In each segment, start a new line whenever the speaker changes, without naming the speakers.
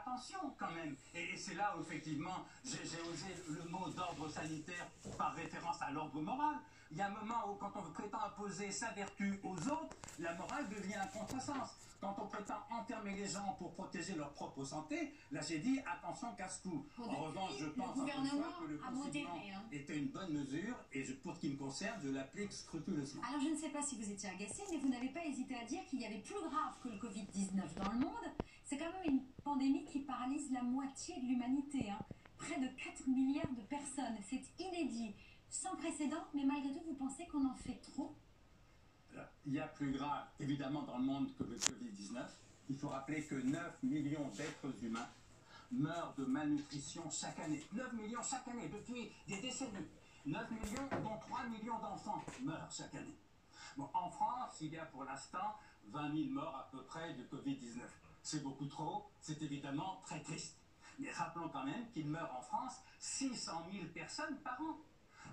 attention quand même. Et c'est là où effectivement j'ai osé le mot d'ordre sanitaire par référence à l'ordre moral. Il y a un moment où quand on prétend imposer sa vertu aux autres, la morale devient un contresens. Quand on prétend enfermer les gens pour protéger leur propre santé, là j'ai dit attention casse-cou. En revanche, je pense que le confinement était une bonne mesure et pour ce qui me concerne, je l'applique scrupuleusement.
Alors je ne sais pas si vous étiez agacé, mais vous n'avez pas hésité à dire qu'il y avait plus grave que le Covid-19 dans le monde. C'est quand même une pandémie qui paralyse la moitié de l'humanité, hein. Près de 4 milliards de personnes. C'est inédit, sans précédent, mais malgré tout, vous pensez qu'on en fait trop?
Il y a plus grave, évidemment, dans le monde que le Covid-19. Il faut rappeler que 9 millions d'êtres humains meurent de malnutrition chaque année. 9 millions chaque année, depuis des décennies. 9 millions, dont 3 millions d'enfants meurent chaque année. Bon, en France, il y a pour l'instant 20 000 morts à peu près de Covid-19. C'est beaucoup trop, c'est évidemment très triste. Mais rappelons quand même qu'il meurt en France 600 000 personnes par an,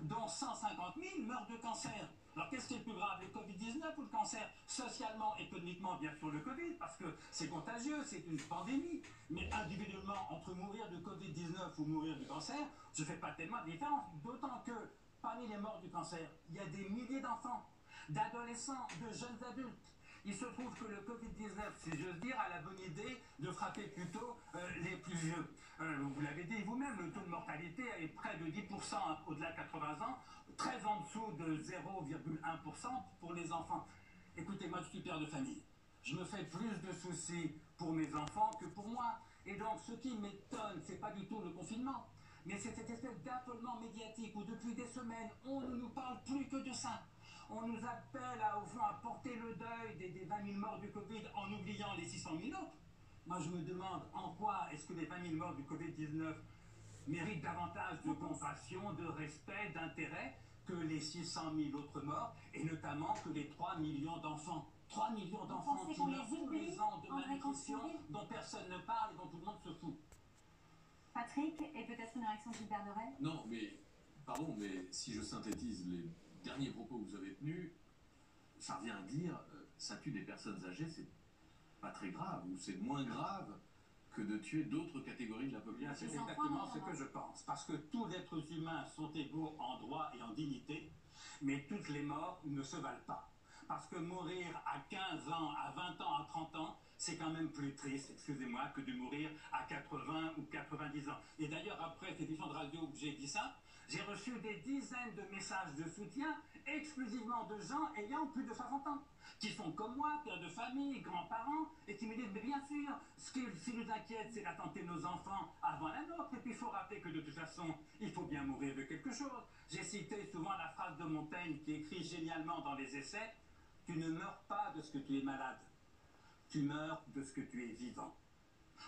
dont 150 000 meurent de cancer. Alors qu'est-ce qui est le plus grave, le Covid-19 ou le cancer? Socialement, économiquement, bien sûr le Covid, parce que c'est contagieux, c'est une pandémie. Mais individuellement, entre mourir du Covid-19 ou mourir du cancer, je ne fais pas tellement de différence. D'autant que parmi les morts du cancer, il y a des milliers d'enfants, d'adolescents, de jeunes adultes. Il se trouve que le Covid-19, si j'ose dire, a la bonne idée de frapper plutôt les plus vieux. Vous l'avez dit vous-même, le taux de mortalité est près de 10% au-delà de 80 ans, très en dessous de 0,1% pour les enfants. Écoutez, moi je suis père de famille. Je me fais plus de soucis pour mes enfants que pour moi. Et donc ce qui m'étonne, c'est pas du tout le confinement, mais c'est cette espèce d'affolement médiatique où depuis des semaines, on ne nous parle plus que de ça. On nous appelle au fond à porter le deuil des 20 000 morts du Covid en oubliant les 600 000 autres. Moi je me demande en quoi est-ce que les 20 000 morts du Covid-19 méritent davantage de compassion, de respect, d'intérêt que les 600 000 autres morts, et notamment que les 3 millions d'enfants. 3 millions d'enfants qui meurent tous les ans de malnutrition dont personne ne parle et dont tout le monde se fout.
Patrick, et peut-être une réaction de Gilbert Deray?
Non, mais, pardon, mais si je synthétise les derniers propos que vous avez tenus, ça revient à dire, ça tue des personnes âgées, c'est pas très grave, ou c'est moins grave que de tuer d'autres catégories de la population.
C'est exactement ce que je pense, parce que tous les êtres humains sont égaux en droit et en dignité, mais toutes les morts ne se valent pas. Parce que mourir à 15 ans, à 20 ans, à 30 ans, c'est quand même plus triste, excusez-moi, que de mourir à 80 ou 90 ans. Et d'ailleurs, après cette émission de radio où j'ai dit ça, j'ai reçu des dizaines de messages de soutien exclusivement de gens ayant plus de 60 ans, qui sont comme moi, pères de famille, grands-parents, et qui me disent, mais bien sûr, ce qui nous inquiète, c'est la santé de nos enfants avant la nôtre, et puis il faut rappeler que de toute façon, il faut bien mourir de quelque chose. J'ai cité souvent la phrase de Montaigne qui écrit génialement dans les essais, « Tu ne meurs pas de ce que tu es malade, tu meurs de ce que tu es vivant ».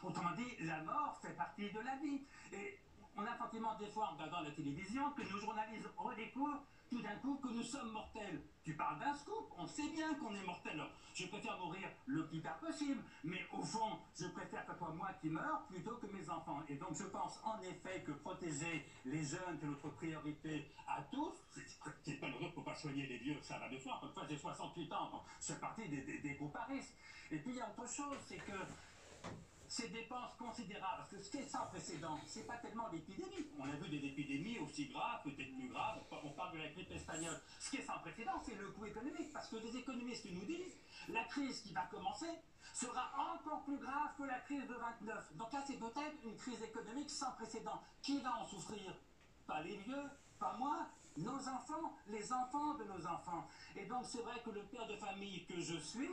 Autrement dit, la mort fait partie de la vie. Et on a le sentiment des fois en regardant la télévision que nos journalistes redécouvrent tout d'un coup que nous sommes mortels. Tu parles d'un scoop, on sait bien qu'on est mortel. Je préfère mourir le plus tard possible, mais au fond, je préfère que ce soit moi qui meure plutôt que mes enfants. Et donc je pense en effet que protéger les jeunes, c'est notre priorité à tous. C'est pas heureux pour pas soigner les vieux, ça va de soi. Parfois j'ai 68 ans, donc je fais partie des groupes à risque. Et puis il y a autre chose, c'est que ces dépenses considérables, parce que ce qui est sans précédent, c'est pas tellement l'épidémie. On a vu des épidémies aussi graves, peut-être plus graves, on parle de la grippe espagnole. Ce qui est sans précédent, c'est le coût économique, parce que les économistes nous disent, la crise qui va commencer sera encore plus grave que la crise de 29. Donc là, c'est peut-être une crise économique sans précédent. Qui va en souffrir? Pas les vieux, pas moi, nos enfants, les enfants de nos enfants. Et donc c'est vrai que le père de famille que je suis,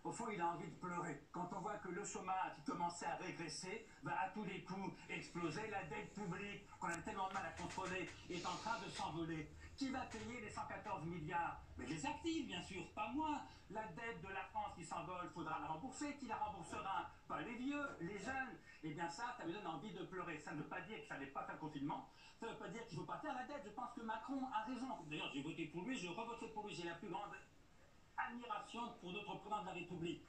au fond, il a envie de pleurer. Quand on voit que le chômage qui commençait à régresser va à tous les coups exploser, la dette publique qu'on a tellement de mal à contrôler est en train de s'envoler. Qui va payer les 114 milliards? Mais les actifs, bien sûr, pas moi. La dette de la France qui s'envole, il faudra la rembourser. Qui la remboursera? Pas les vieux, les jeunes. Eh bien ça me donne envie de pleurer. Ça ne veut pas dire qu'il ne fallait pas faire le confinement. Ça ne veut pas dire qu'il ne faut pas faire la dette. Je pense que Macron a raison. D'ailleurs, j'ai voté pour lui, je revoterai pour lui. J'ai la plus grande admiration pour notre président de la République.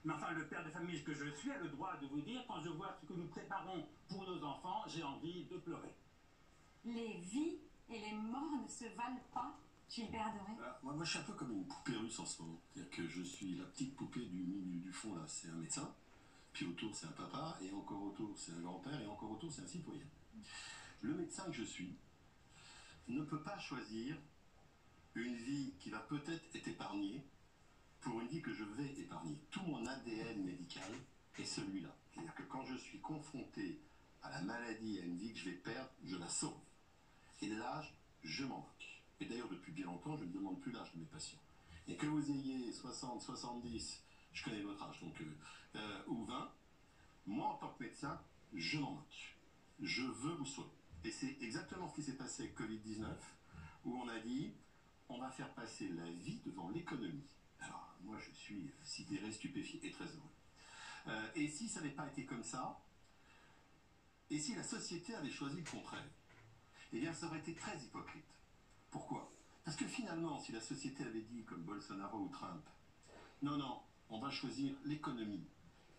Mais enfin, le père de famille que je suis a le droit de vous dire, quand je vois ce que nous préparons pour nos enfants, j'ai envie de pleurer.
Les vies et les morts ne se valent pas, Gilbert Deray?
Moi, je suis un peu comme une poupée russe en ce moment. C'est-à-dire que je suis la petite poupée du fond, là, c'est un médecin. puis autour c'est un papa, et encore autour c'est un grand-père, et encore autour c'est un citoyen. Le médecin que je suis ne peut pas choisir une vie qui va peut-être être épargnée pour une vie que je vais épargner. Tout mon ADN médical est celui-là. C'est-à-dire que quand je suis confronté à la maladie, à une vie que je vais perdre, je la sauve. Et l'âge, je m'en moque. Et d'ailleurs, depuis bien longtemps, je ne demande plus l'âge de mes patients. Et que vous ayez 60, 70, je connais votre âge, donc, ou 20, moi, en tant que médecin, je m'en moque. Je veux vous sauver. Et c'est exactement ce qui s'est passé avec Covid-19, où on a dit, on va faire passer la vie devant l'économie. Alors, moi, je suis sidéré, stupéfié et très heureux. Et si ça n'avait pas été comme ça, et si la société avait choisi le contraire, eh bien, ça aurait été très hypocrite. Pourquoi? Parce que finalement, si la société avait dit, comme Bolsonaro ou Trump, non, non, on va choisir l'économie,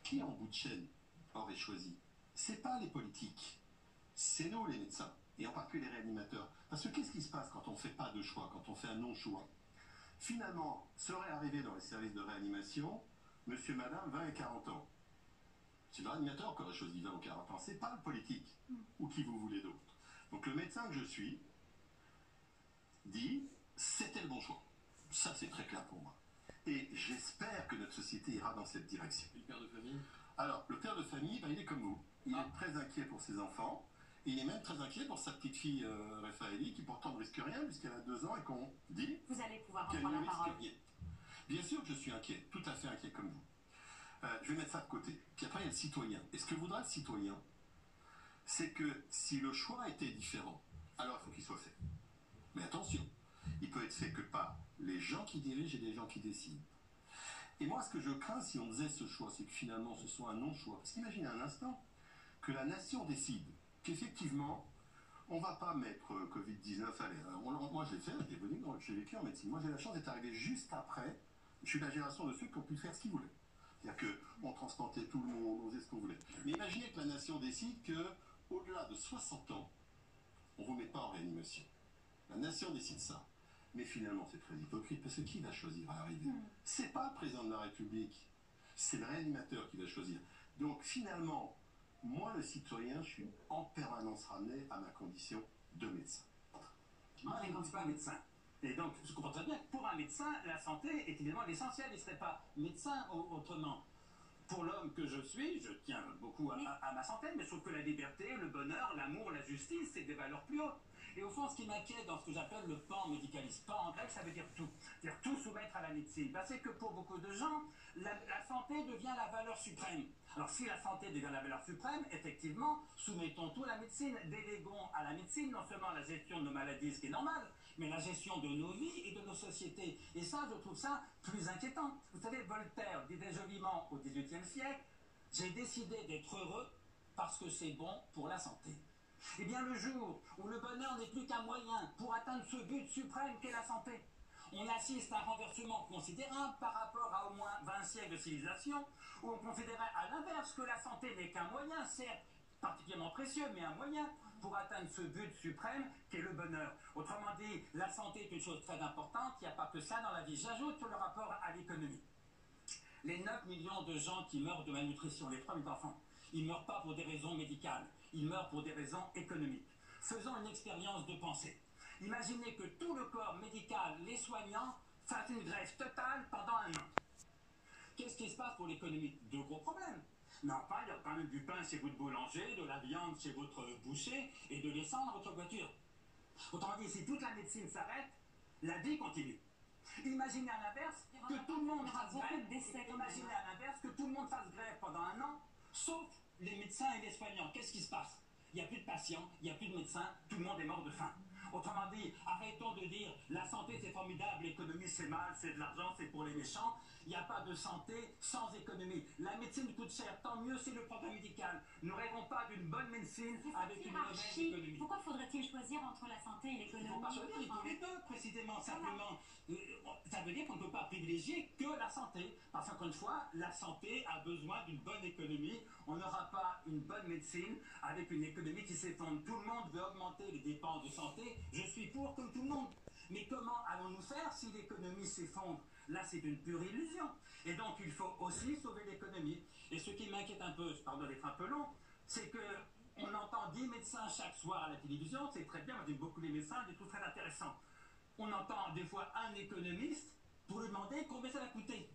qui en bout de chaîne aurait choisi? C'est pas les politiques, c'est nous les médecins, et en particulier les réanimateurs. Parce que qu'est-ce qui se passe quand on ne fait pas de choix, quand on fait un non-choix? Finalement, serait arrivé dans les services de réanimation, monsieur, madame, 20 et 40 ans. C'est le réanimateur qui aurait choisi 20 ou 40 ans, c'est pas le politique, ou qui vous voulez d'autre. Donc le médecin que je suis dit, c'était le bon choix. Ça, c'est très clair pour moi. Et j'espère que notre société ira dans cette direction.
Et le père de famille?
Alors, le père de famille, il est comme vous. Il est très inquiet pour ses enfants. Et il est même très inquiet pour sa petite fille Raphaëlie, qui pourtant ne risque rien, puisqu'elle a 2 ans et qu'on dit
Vous allez pouvoir
qu'elle
reprendre
ne
la
risque
parole.
rien. Bien sûr que je suis inquiet, tout à fait inquiet comme vous. Je vais mettre ça de côté. Puis après, il y a le citoyen. Et ce que voudra le citoyen, c'est que si le choix était différent, alors il faut qu'il soit fait. Mais attention, il peut être fait que par les gens qui dirigent et les gens qui décident. Et moi, ce que je crains, si on faisait ce choix, c'est que finalement ce soit un non-choix. Parce qu'imaginez un instant que la nation décide qu'effectivement, on ne va pas mettre Covid-19 à l'air. Moi, je l'ai fait, j'ai vécu en médecine. Moi, j'ai la chance d'être arrivé juste après. Je suis la génération de ceux qui ont pu faire ce qu'ils voulaient. C'est-à-dire qu'on transplantait tout le monde, on faisait ce qu'on voulait. Mais imaginez que la nation décide qu'au-delà de 60 ans, on ne vous met pas en réanimation. La nation décide ça. Mais finalement, c'est très hypocrite, parce que qui va choisir à arriver? C'est pas le président de la République, c'est le réanimateur qui va choisir. Donc finalement, moi, le citoyen, je suis en permanence ramené à ma condition de médecin.
Moi, je ne suis pas médecin. Et donc, je comprends très bien que pour un médecin, la santé est évidemment l'essentiel. Il ne serait pas médecin autrement. Pour l'homme que je suis, je tiens beaucoup à ma santé, mais je trouve que la liberté, le bonheur, l'amour, la justice, c'est des valeurs plus hautes. Et au fond, ce qui m'inquiète dans ce que j'appelle le pan médicaliste, pan en grec, ça veut dire tout. C'est-à-dire tout soumettre à la médecine. Ben, c'est que pour beaucoup de gens, la santé devient la valeur suprême. Alors si la santé devient la valeur suprême, effectivement, soumettons tout à la médecine, déléguons à la médecine non seulement la gestion de nos maladies, ce qui est normal, mais la gestion de nos vies et de nos sociétés. Et ça, je trouve ça plus inquiétant. Vous savez, Voltaire disait joliment au XVIIIe siècle, « J'ai décidé d'être heureux parce que c'est bon pour la santé. » Eh bien, le jour où le bonheur n'est plus qu'un moyen pour atteindre ce but suprême qu'est la santé, on assiste à un renversement considérable par rapport à au moins 20 siècles de civilisation, où on considérait à l'inverse que la santé n'est qu'un moyen, certes particulièrement précieux, mais un moyen pour atteindre ce but suprême qu'est le bonheur. Autrement dit, la santé est une chose très importante, il n'y a pas que ça dans la vie. J'ajoute sur le rapport à l'économie. Les 9 millions de gens qui meurent de malnutrition, les 3 000 enfants, ils ne meurent pas pour des raisons médicales, ils meurent pour des raisons économiques. Faisons une expérience de pensée. Imaginez que tout le corps médical, les soignants, fassent une grève totale pendant un an. Qu'est-ce qui se passe pour l'économie? Deux gros problèmes. Mais enfin, il y a quand même du pain chez votre boulanger, de la viande chez votre boucher et de l'essence dans votre voiture. Autrement dit, si toute la médecine s'arrête, la vie continue. Imaginez à l'inverse que tout le monde fasse grève. Imaginez à l'inverse que tout le monde fasse grève pendant un an, sauf les médecins et les soignants. Qu'est-ce qui se passe? Il n'y a plus de patients, il n'y a plus de médecins, tout le monde est mort de faim. Autrement dit, arrêtons de dire la santé c'est formidable, l'économie c'est mal, c'est de l'argent, c'est pour les méchants. Il n'y a pas de santé sans économie. La médecine coûte cher, tant mieux c'est le progrès médical. Ne rêvons pas d'une bonne médecine avec une mauvaise économie.
Pourquoi faudrait-il choisir entre la santé et l'économie?
Il ne faut pas choisir, il faut les deux précisément, simplement. Ça veut dire qu'on ne peut pas privilégier que la santé. Parce qu'encore une fois, la santé a besoin d'une bonne économie. On n'aura pas une bonne médecine avec une économie qui s'effondre. Tout le monde veut augmenter les dépenses de santé. Je suis pour comme tout le monde. Mais comment allons-nous faire si l'économie s'effondre? Là, c'est une pure illusion. Et donc, il faut aussi sauver l'économie. Et ce qui m'inquiète un peu, pardon d'être un peu long, c'est que on entend 10 médecins chaque soir à la télévision, c'est très bien, moi j'aime beaucoup les médecins, je les trouve très intéressants. On entend des fois un économiste pour lui demander combien ça va coûter.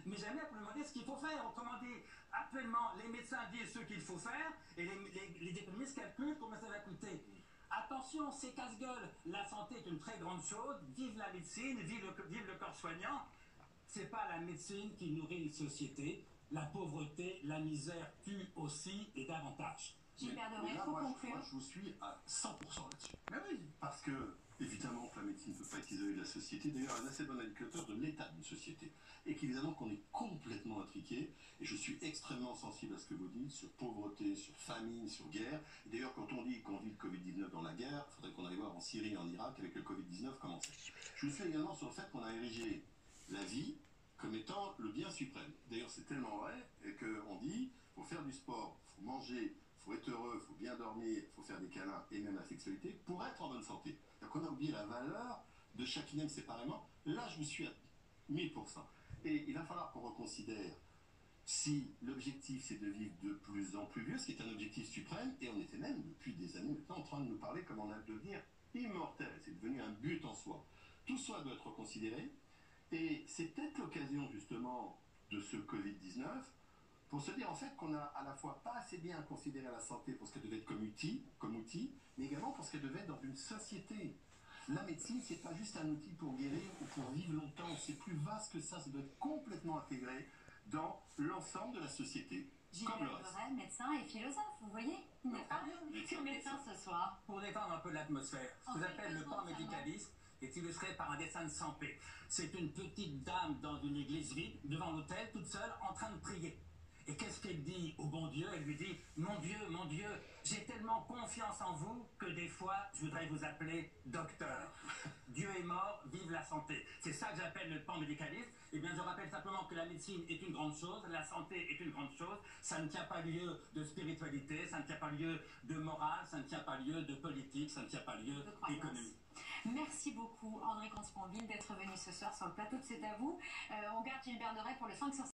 Mais jamais pour lui demander ce qu'il faut faire. Autrement dit, actuellement, les médecins disent ce qu'il faut faire et les économistes calculent combien ça va coûter. Attention, c'est casse-gueule. La santé est une très grande chose. Vive la médecine, vive le corps soignant. C'est pas la médecine qui nourrit une société. La pauvreté, la misère tue aussi et davantage.
Gilbert Deray,
Mais
il
là,
faut
moi,
conclure.
je vous suis à 100% là-dessus.
Mais oui.
Parce que, évidemment, que la médecine ne peut pas être isolée de la société. D'ailleurs, un assez bon indicateur de l'état d'une société. Et qu'évidemment, qu'on est complètement intriqué. Et je suis extrêmement sensible à ce que vous dites sur pauvreté, sur famine, sur guerre. Et d'ailleurs, quand on dit qu'on vit le Covid-19 dans la guerre, il faudrait qu'on aille voir en Syrie et en Irak avec le Covid-19 comment c'est. Je suis également sur le fait qu'on a érigé la vie comme étant le bien suprême. D'ailleurs, c'est tellement vrai qu'on dit faut faire du sport, faut manger, faut être heureux, faut bien dormir, faut faire des câlins et même la sexualité pour être en bonne santé. Donc on a oublié la valeur de chacun séparément. Là, je vous suis à 1000%. Et il va falloir qu'on reconsidère si l'objectif c'est de vivre de plus en plus vieux, ce qui est un objectif suprême, et on était même depuis des années maintenant en train de nous parler comment on a devenir immortel. C'est devenu un but en soi. Tout cela doit être reconsidéré. Et c'est peut-être l'occasion justement de ce Covid-19 pour se dire en fait qu'on a à la fois pas assez bien considéré la santé pour ce qu'elle devait être comme outil, mais également pour ce qu'elle devait être dans une société. La médecine, c'est pas juste un outil pour guérir ou pour vivre longtemps, c'est plus vaste que ça doit être complètement intégré dans l'ensemble de la société. Comme le
Gilbert
reste.
Deray, médecin et philosophe, vous voyez, il n'est pas que médecin ce soir.
Pour détendre un peu l'atmosphère, ce que j'appelle le pan médicalisme est illustré par un dessin de Sampé. C'est une petite dame dans une église vide, devant l'autel, toute seule, en train de prier. Et qu'est-ce qu'elle dit au bon Dieu? Elle lui dit, mon Dieu, j'ai tellement confiance en vous que des fois, je voudrais vous appeler docteur. Dieu est mort, vive la santé. C'est ça que j'appelle le pan-médicalisme. Eh bien, je rappelle simplement que la médecine est une grande chose, la santé est une grande chose. Ça ne tient pas lieu de spiritualité, ça ne tient pas lieu de morale, ça ne tient pas lieu de politique, ça ne tient pas lieu d'économie.
Merci beaucoup, André Consponville, d'être venu ce soir sur le plateau de C'est à vous. On garde Gilbert Deray pour le 5 sur